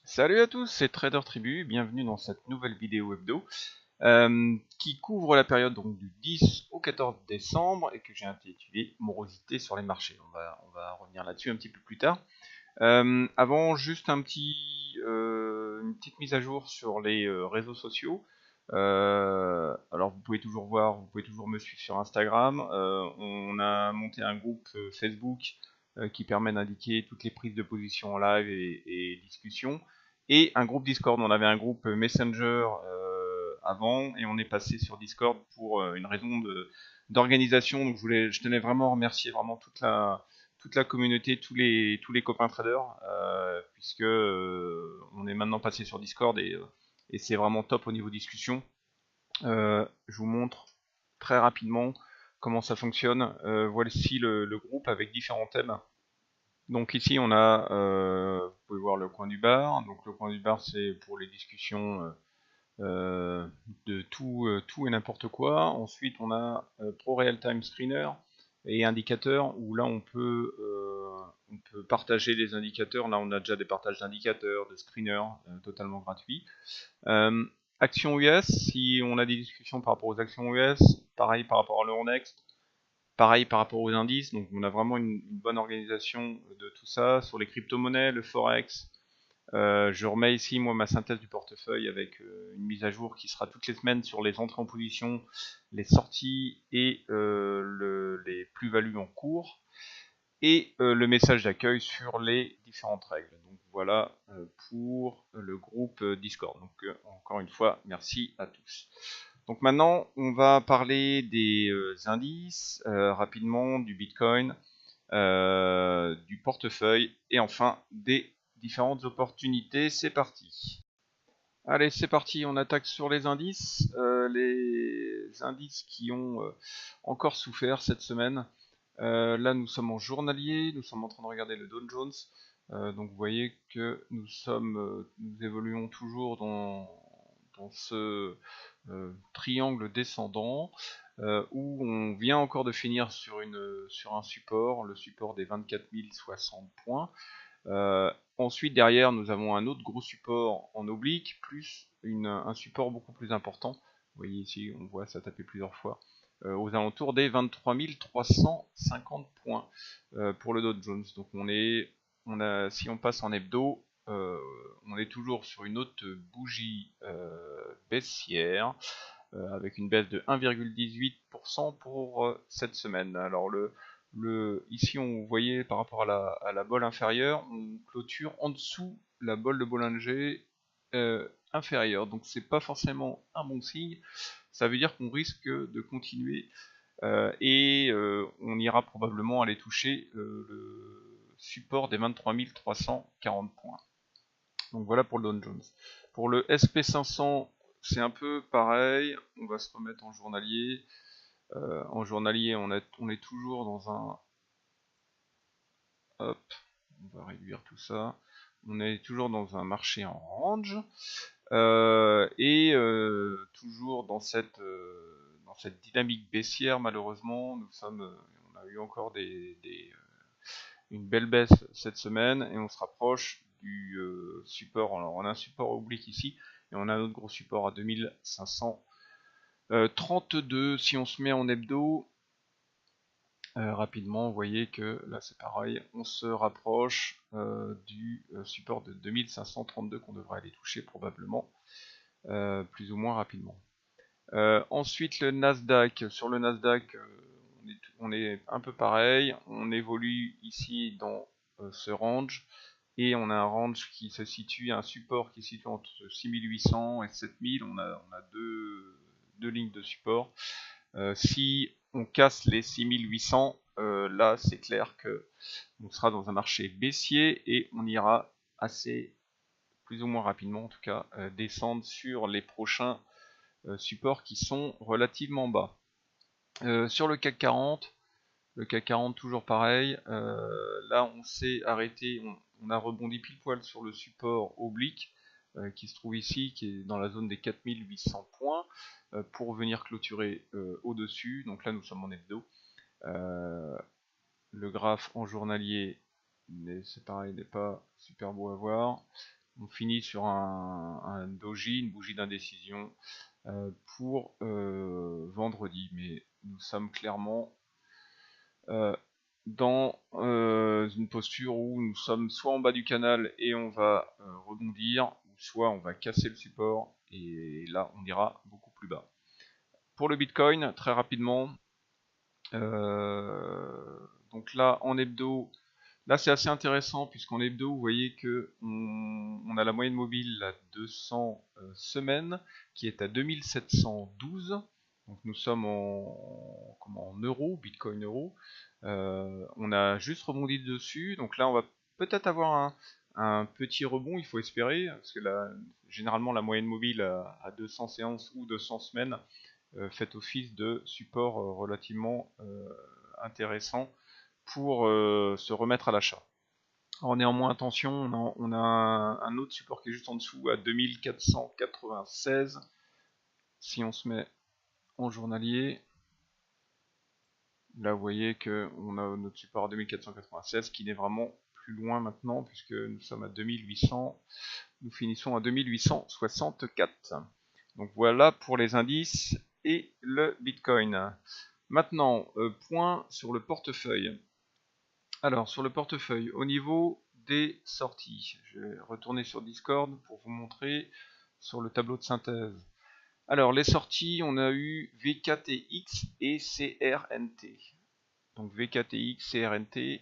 Salut à tous, c'est Trader Tribu, bienvenue dans cette nouvelle vidéo hebdo qui couvre la période donc du 10 au 14 décembre et que j'ai intitulé Morosité sur les marchés. On va revenir là-dessus un petit peu plus tard. Avant, juste une petite mise à jour sur les réseaux sociaux. Alors vous pouvez toujours voir, vous pouvez toujours me suivre sur Instagram. On a monté un groupe Facebook qui permet d'indiquer toutes les prises de position en live et discussions. Et un groupe Discord. On avait un groupe Messenger avant et on est passé sur Discord pour une raison d'organisation. Donc je tenais vraiment à remercier vraiment toute la communauté, tous les copains traders, puisque on est maintenant passé sur Discord et c'est vraiment top au niveau discussion. Je vous montre très rapidement comment ça fonctionne. Voici le groupe avec différents thèmes. Donc ici on a, vous pouvez voir le coin du bar. Donc le coin du bar c'est pour les discussions de tout et n'importe quoi. Ensuite on a Pro Real Time Screener et indicateurs où là on peut partager les indicateurs. Là on a déjà des partages d'indicateurs, de screeners totalement gratuits. Euh, Actions US, si on a des discussions par rapport aux actions US, pareil par rapport à l'Euronext, pareil par rapport aux indices. Donc on a vraiment une bonne organisation de tout ça. Sur les crypto-monnaies, le Forex, je remets ici moi ma synthèse du portefeuille avec une mise à jour qui sera toutes les semaines sur les entrées en position, les sorties et les plus-values en cours et le message d'accueil sur les différentes règles. Donc voilà pour le groupe Discord. Donc encore une fois, merci à tous. Donc maintenant, on va parler des indices rapidement, du Bitcoin, du portefeuille et enfin des différentes opportunités. C'est parti. Allez, c'est parti, on attaque sur les indices. Les indices qui ont encore souffert cette semaine. Là, nous sommes en journalier, nous sommes en train de regarder le Dow Jones. Donc, vous voyez que nous évoluons toujours dans ce triangle descendant où on vient encore de finir sur un support, le support des 24 060 points. Ensuite, derrière, nous avons un autre gros support en oblique, plus un support beaucoup plus important. Vous voyez ici, on voit ça taper plusieurs fois, aux alentours des 23 350 points pour le Dow Jones. Donc si on passe en hebdo, on est toujours sur une autre bougie baissière, avec une baisse de 1,18% pour cette semaine. Alors ici, vous voyez par rapport à la bolle inférieure, on clôture en dessous la bolle de Bollinger inférieure. Donc c'est pas forcément un bon signe. Ça veut dire qu'on risque de continuer et on ira probablement aller toucher le support des 23 340 points. Donc voilà pour le Dow Jones. Pour le SP500, c'est un peu pareil. On va se remettre en journalier. En journalier, on est toujours dans un... Hop, on va réduire tout ça. On est toujours dans un marché en range. Et toujours dans cette dynamique baissière, malheureusement, on a eu encore une belle baisse cette semaine et on se rapproche du support. Alors, on a un support oblique ici et on a un autre gros support à 2532. Si on se met en hebdo, rapidement, vous voyez que là c'est pareil, on se rapproche du support de 2532 qu'on devrait aller toucher probablement plus ou moins rapidement. Ensuite le Nasdaq, sur le Nasdaq on est un peu pareil, on évolue ici dans ce range et on a un range qui se situe, un support qui se situe entre 6800 et 7000, on a deux lignes de support. Si on casse les 6800, là c'est clair que on sera dans un marché baissier et on ira assez, plus ou moins rapidement en tout cas, descendre sur les prochains supports qui sont relativement bas. Sur le CAC 40 toujours pareil, là on s'est arrêté, on a rebondi pile poil sur le support oblique qui se trouve ici, qui est dans la zone des 4800 points, pour venir clôturer au-dessus. Donc là nous sommes en hebdo. Le graphe en journalier, c'est pareil, n'est pas super beau à voir. finit sur un doji, une bougie d'indécision pour vendredi, mais nous sommes clairement dans une posture où nous sommes soit en bas du canal et on va rebondir, ou soit on va casser le support et là on ira beaucoup plus bas. Pour le Bitcoin, très rapidement, donc là en hebdo, là c'est assez intéressant puisqu'en hebdo vous voyez que on a la moyenne mobile à 200 semaines qui est à 2712. Donc nous sommes en euros, Bitcoin euro. On a juste rebondi dessus. Donc là on va peut-être avoir un petit rebond, il faut espérer, parce que là, généralement la moyenne mobile à 200 séances ou 200 semaines fait office de support relativement intéressant pour se remettre à l'achat. Néanmoins, attention, on a un autre support qui est juste en dessous à 2496. Si on se met en journalier, là vous voyez qu'on a notre support à 2496 qui n'est vraiment plus loin maintenant puisque nous sommes à 2800, nous finissons à 2864. Donc voilà pour les indices et le Bitcoin. Maintenant, point sur le portefeuille. Alors, sur le portefeuille, au niveau des sorties, je vais retourner sur Discord pour vous montrer sur le tableau de synthèse. Alors, les sorties, on a eu VKTX et CRNT. Donc, VKTX, CRNT.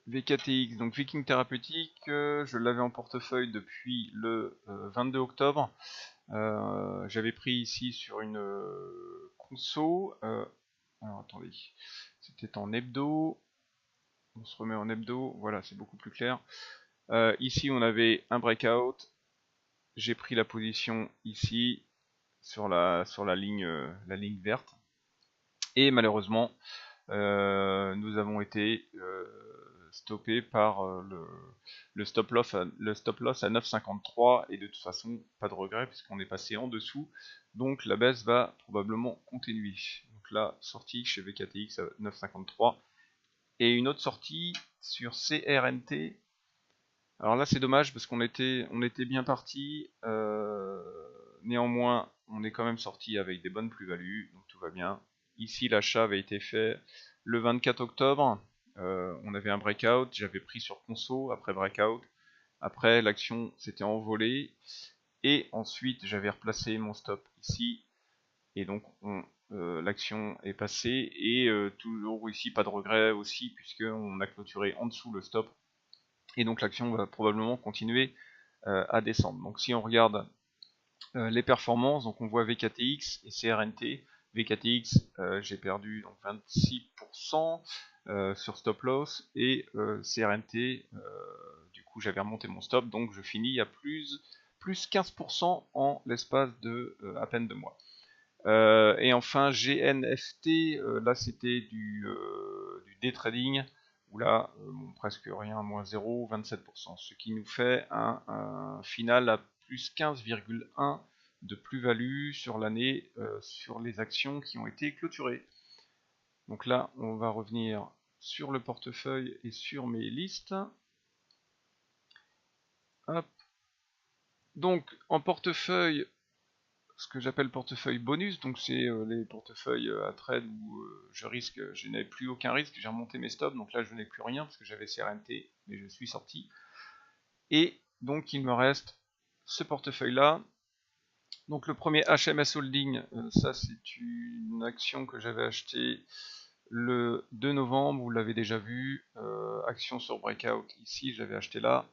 VKTX, donc Viking Thérapeutique, je l'avais en portefeuille depuis le 22 octobre. J'avais pris ici sur une conso. Alors attendez, c'était en hebdo. On se remet en hebdo, voilà, c'est beaucoup plus clair. Ici, on avait un breakout. J'ai pris la position ici sur la ligne verte. Et malheureusement, nous avons été stoppés par le stop loss à 9,53 et de toute façon pas de regret puisqu'on est passé en dessous, donc la baisse va probablement continuer. Donc là, sortie chez VKTX à 9,53 et une autre sortie sur CRNT. Alors là c'est dommage parce qu'on était bien parti, néanmoins on est quand même sorti avec des bonnes plus-values, donc tout va bien. Ici l'achat avait été fait le 24 octobre, on avait un breakout, j'avais pris sur conso après breakout, après l'action s'était envolée, et ensuite j'avais replacé mon stop ici, et donc l'action est passée, et toujours ici pas de regret aussi, puisqu'on a clôturé en dessous le stop, et donc l'action va probablement continuer à descendre. Donc si on regarde les performances, donc on voit VKTX et CRNT. VKTX, j'ai perdu donc 26% sur stop loss, et CRNT, du coup j'avais remonté mon stop, donc je finis à plus 15% en l'espace de à peine 2 mois. Et enfin GNFT, là c'était du day trading, où là bon, presque rien, moins 0,27%, ce qui nous fait un final à plus 15,1 de plus-value sur l'année sur les actions qui ont été clôturées. Donc là on va revenir sur le portefeuille et sur mes listes. Hop. Donc en portefeuille, ce que j'appelle portefeuille bonus, donc c'est les portefeuilles à trade où je n'avais plus aucun risque, j'ai remonté mes stops, donc là je n'ai plus rien parce que j'avais CRNT, mais je suis sorti. Et donc il me reste ce portefeuille là. Donc le premier HMS Holding, ça c'est une action que j'avais achetée le 2 novembre, vous l'avez déjà vu, action sur breakout ici, j'avais acheté là.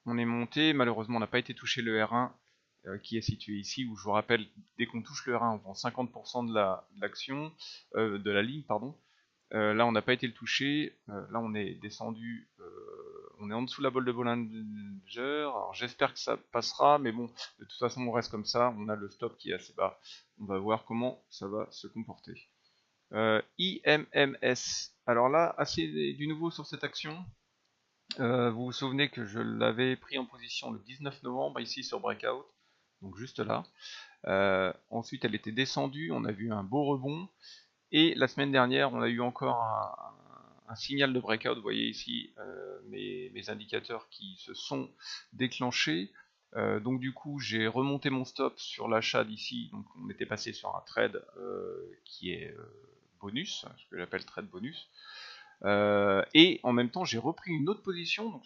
On est monté, malheureusement on n'a pas été touché le R1 qui est situé ici, où je vous rappelle, dès qu'on touche le R1 on vend 50% de l'action, de la ligne, pardon. Là on n'a pas été le toucher, là on est descendu, on est en dessous de la bolle de Bollinger, alors j'espère que ça passera, mais bon, de toute façon on reste comme ça, on a le stop qui est assez bas, on va voir comment ça va se comporter. IMMS, alors là, assez du nouveau sur cette action. Vous vous souvenez que je l'avais pris en position le 19 novembre ici sur Breakout, donc juste là. Ensuite elle était descendue, on a vu un beau rebond, et la semaine dernière on a eu encore un signal de breakout. Vous voyez ici mes indicateurs qui se sont déclenchés. Donc du coup j'ai remonté mon stop sur l'achat d'ici, donc on était passé sur un trade qui est bonus, ce que j'appelle trade bonus, et en même temps j'ai repris une autre position, donc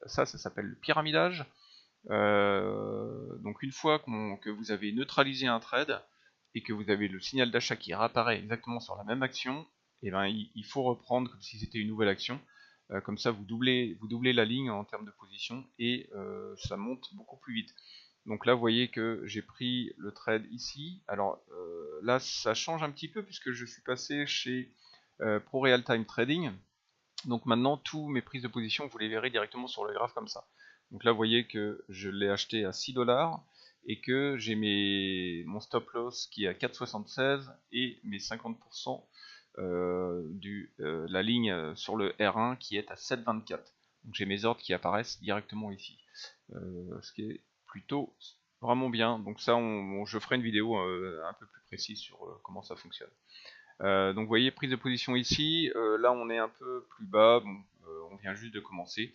ça s'appelle le pyramidage. Donc une fois que vous avez neutralisé un trade et que vous avez le signal d'achat qui réapparaît exactement sur la même action, et ben il faut reprendre comme si c'était une nouvelle action. Comme ça vous doublez la ligne en termes de position et ça monte beaucoup plus vite. Donc là vous voyez que j'ai pris le trade ici. Alors là ça change un petit peu puisque je suis passé chez Pro Real Time Trading. Donc maintenant tous mes prises de position vous les verrez directement sur le graphe comme ça. Donc là vous voyez que je l'ai acheté à 6 $ et que j'ai mon stop loss qui est à 4,76 et mes 50% la ligne sur le R1 qui est à 7,24. Donc j'ai mes ordres qui apparaissent directement ici, ce qui est plutôt vraiment bien. Donc ça je ferai une vidéo un peu plus précise sur comment ça fonctionne. Donc vous voyez, prise de position ici, là on est un peu plus bas, bon, on vient juste de commencer.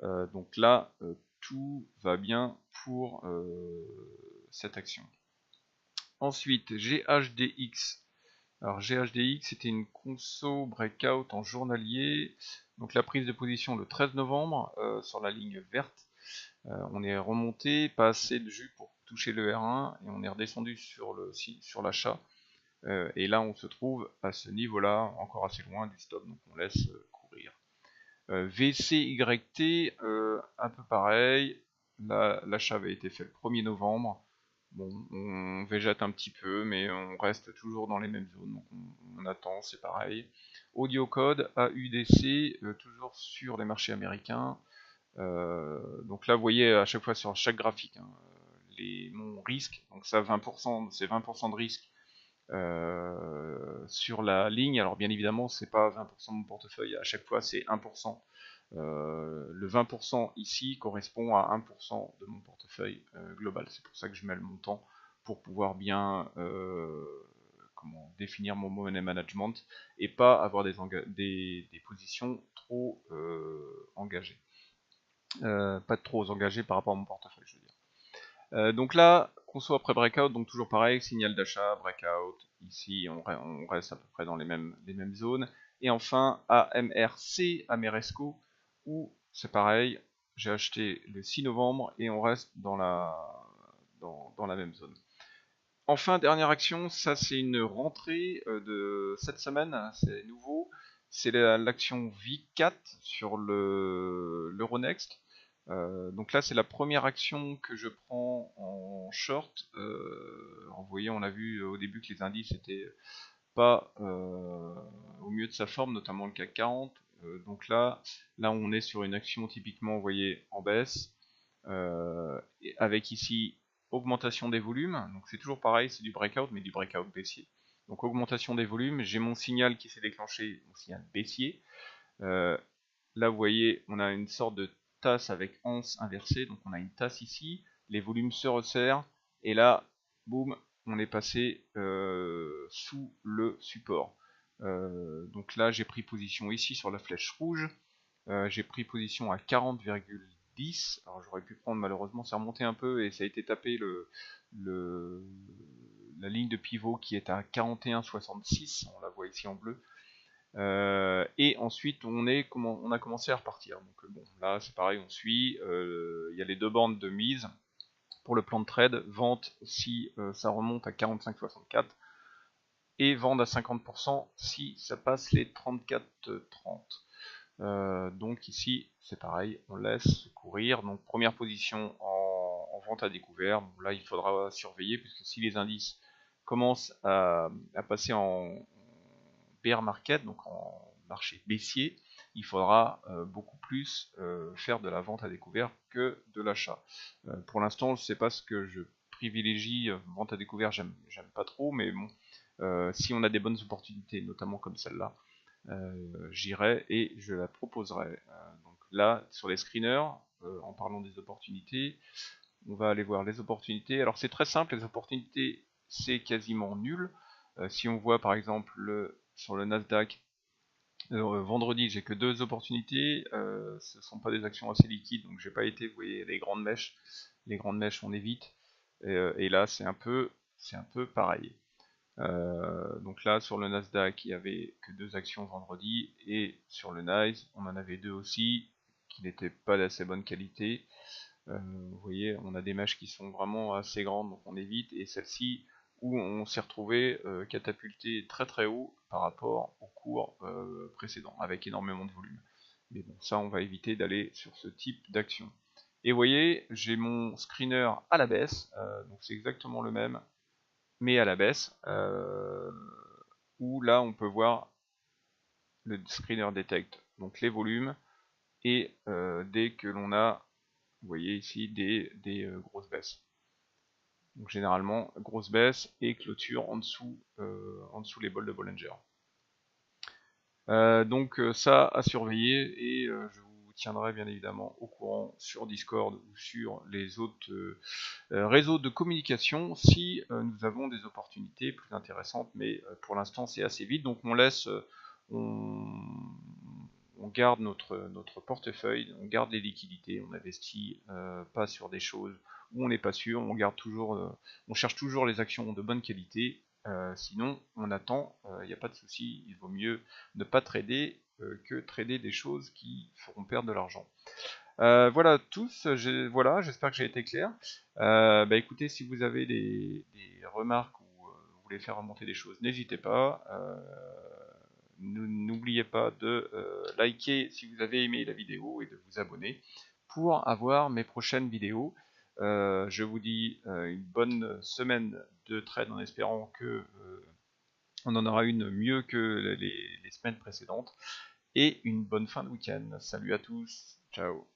Donc là tout va bien pour cette action. Ensuite GHDX. Alors GHDX c'était une conso breakout en journalier. Donc la prise de position le 13 novembre sur la ligne verte. On est remonté, pas assez de jus pour toucher le R1 et on est redescendu sur l'achat. Et là on se trouve à ce niveau là, encore assez loin du stop, donc on laisse courir. VCYT, un peu pareil, l'achat avait été fait le 1er novembre. Bon, on végète un petit peu, mais on reste toujours dans les mêmes zones, donc on attend, c'est pareil. Audiocode, AUDC, toujours sur les marchés américains. Donc là, vous voyez à chaque fois sur chaque graphique, hein, mon risque, donc ça 20%, c'est 20% de risque sur la ligne. Alors bien évidemment, c'est pas 20% de mon portefeuille, à chaque fois c'est 1%. Le 20% ici correspond à 1% de mon portefeuille global. C'est pour ça que je mets le montant pour pouvoir bien définir mon money management et pas avoir des positions trop engagées. Pas trop engagées par rapport à mon portefeuille, je veux dire. Donc là, conso après breakout, donc toujours pareil, signal d'achat, breakout, ici on reste à peu près dans les mêmes zones. Et enfin AMRC, Ameresco, où c'est pareil, j'ai acheté le 6 novembre et on reste dans la même zone. Enfin, dernière action, ça c'est une rentrée de cette semaine, c'est nouveau, c'est l'action VIC4 sur l'Euronext. Donc là c'est la première action que je prends en short. Vous voyez, on a vu au début que les indices étaient pas au mieux de sa forme, notamment le CAC 40. Donc là on est sur une action typiquement, vous voyez, en baisse, avec ici augmentation des volumes. Donc c'est toujours pareil, c'est du breakout, mais du breakout baissier. Donc augmentation des volumes, j'ai mon signal qui s'est déclenché, mon signal baissier. Là vous voyez, on a une sorte de tasse avec anse inversée, donc on a une tasse ici, les volumes se resserrent, et là, boum, on est passé sous le support. Donc là j'ai pris position ici sur la flèche rouge, j'ai pris position à 40,10, alors j'aurais pu prendre, malheureusement c'est remonté un peu et ça a été tapé la ligne de pivot qui est à 41,66, on la voit ici en bleu. Et ensuite on a commencé à repartir. Donc bon, là c'est pareil, on suit. Il y a les deux bandes de mise pour le plan de trade, vente si ça remonte à 45,64 et vente à 50% si ça passe les 34,30. Donc ici c'est pareil, on laisse courir. Donc première position en vente à découvert. Bon, là il faudra surveiller puisque si les indices commencent à passer en bear market, donc en marché baissier, il faudra beaucoup plus faire de la vente à découvert que de l'achat. Pour l'instant, je sais pas ce que je privilégie. Vente à découvert, j'aime pas trop, mais bon, si on a des bonnes opportunités, notamment comme celle-là, j'irai et je la proposerai. Donc là, sur les screeners, en parlant des opportunités, on va aller voir les opportunités. Alors c'est très simple, les opportunités c'est quasiment nul. Si on voit par exemple sur le Nasdaq Vendredi, j'ai que 2 opportunités. Ce ne sont pas des actions assez liquides, donc j'ai pas été. Vous voyez, les grandes mèches. Les grandes mèches, on évite. Et là, c'est un peu pareil. Donc là, sur le Nasdaq, il y avait que 2 actions vendredi, et sur le NYSE, on en avait 2 aussi, qui n'étaient pas d'assez bonne qualité. Vous voyez, on a des mèches qui sont vraiment assez grandes, donc on évite, et celle-ci, où on s'est retrouvé catapulté très très haut par rapport au cours précédent, avec énormément de volume. Mais bon, ça, on va éviter d'aller sur ce type d'action. Et vous voyez, j'ai mon screener à la baisse, donc c'est exactement le même, mais à la baisse, où là, on peut voir le screener detect, donc les volumes, et dès que l'on a, vous voyez ici, des grosses baisses. Donc généralement, grosse baisse et clôture en dessous les bols de Bollinger. Donc ça à surveiller, et je vous tiendrai bien évidemment au courant sur Discord ou sur les autres réseaux de communication si nous avons des opportunités plus intéressantes, mais pour l'instant c'est assez vite, donc on laisse, on garde notre portefeuille, on garde les liquidités, on investit pas sur des choses où on n'est pas sûr, on garde toujours, on cherche toujours les actions de bonne qualité, sinon on attend, il n'y a pas de souci, il vaut mieux ne pas trader que trader des choses qui feront perdre de l'argent. Voilà tous, voilà, j'espère que j'ai été clair. Bah écoutez, si vous avez des remarques ou vous voulez faire remonter des choses, n'hésitez pas. N'oubliez pas de liker si vous avez aimé la vidéo et de vous abonner pour avoir mes prochaines vidéos. Je vous dis une bonne semaine de trade en espérant que on en aura une mieux que les semaines précédentes, et une bonne fin de week-end. Salut à tous, ciao.